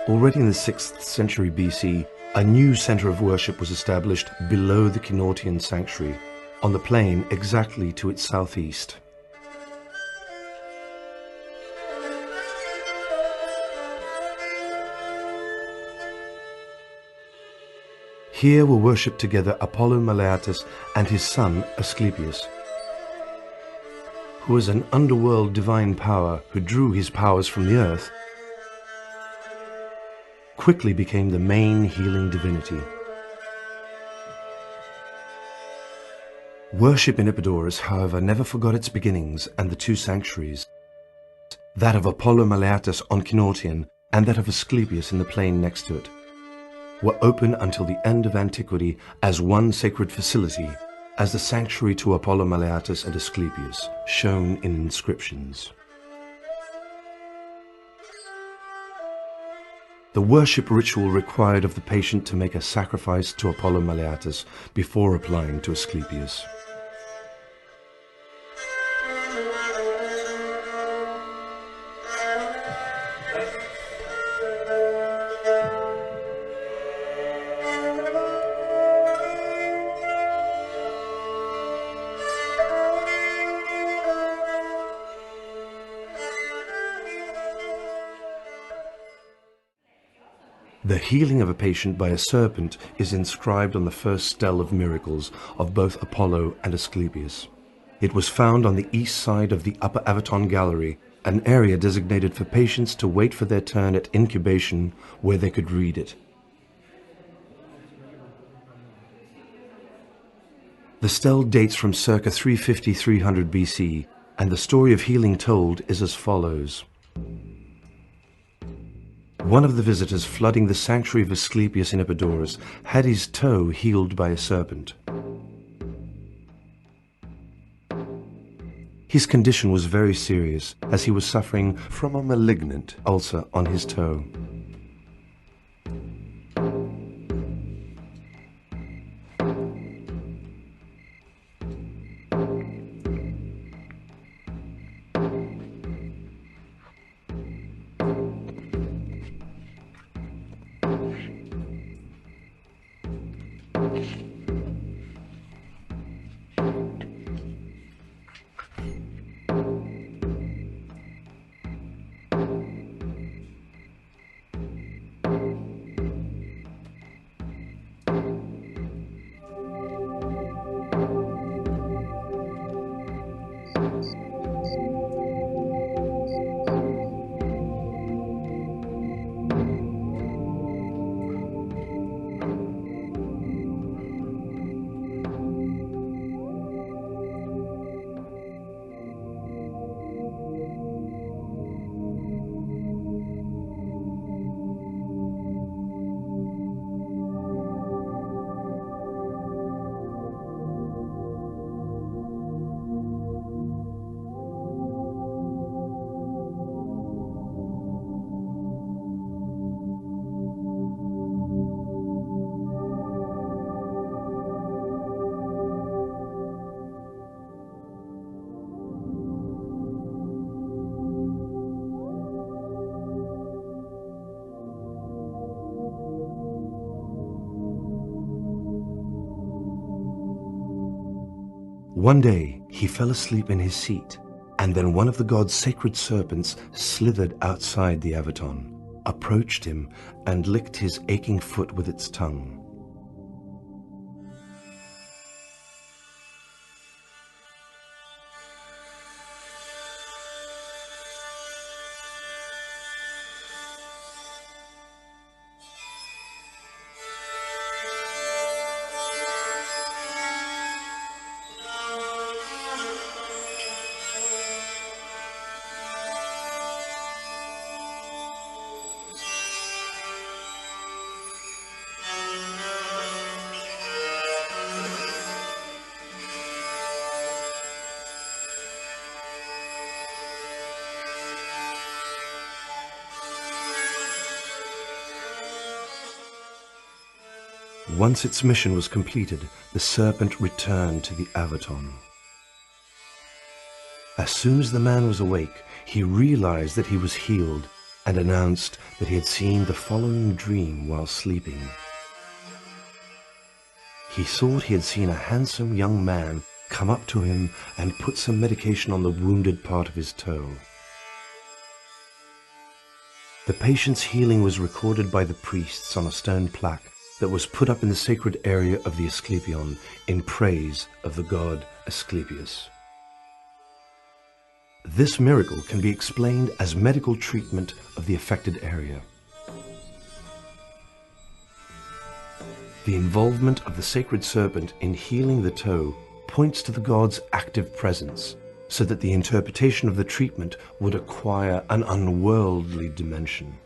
Already in the 6th century BC, a new center of worship was established below the Kenotian sanctuary, on the plain exactly to its southeast. Here were worshipped together Apollo Meleatus and his son Asclepius, who was an underworld divine power who drew his powers from the earth, quickly became the main healing divinity. Worship in Epidaurus, however, never forgot its beginnings and the two sanctuaries, that of Apollo Meleatus on Kenotian and that of Asclepius in the plain next to it, were open until the end of antiquity as one sacred facility, as the sanctuary to Apollo Meleatus and Asclepius, shown in inscriptions. The worship ritual required of the patient to make a sacrifice to Apollo Meleatus before applying to Asclepius. The healing of a patient by a serpent is inscribed on the first stele of miracles of both Apollo and Asclepius. It was found on the east side of the upper Avaton gallery, an area designated for patients to wait for their turn at incubation where they could read it. The stele dates from circa 350–300 BC, and the story of healing told is as follows. One of the visitors flooding the sanctuary of Asclepius in Epidaurus had his toe healed by a serpent. His condition was very serious, as he was suffering from a malignant ulcer on his toe. One day he fell asleep in his seat, and then one of the god's sacred serpents slithered outside the Avaton, approached him, and licked his aching foot with its tongue. Once its mission was completed, the serpent returned to the Avaton. As soon as the man was awake, he realized that he was healed and announced that he had seen the following dream while sleeping. He thought he had seen a handsome young man come up to him and put some medication on the wounded part of his toe. The patient's healing was recorded by the priests on a stone plaque that was put up in the sacred area of the Asclepion in praise of the god Asklepios. This miracle can be explained as medical treatment of the affected area. The involvement of the sacred serpent in healing the toe points to the god's active presence, so that the interpretation of the treatment would acquire an unworldly dimension.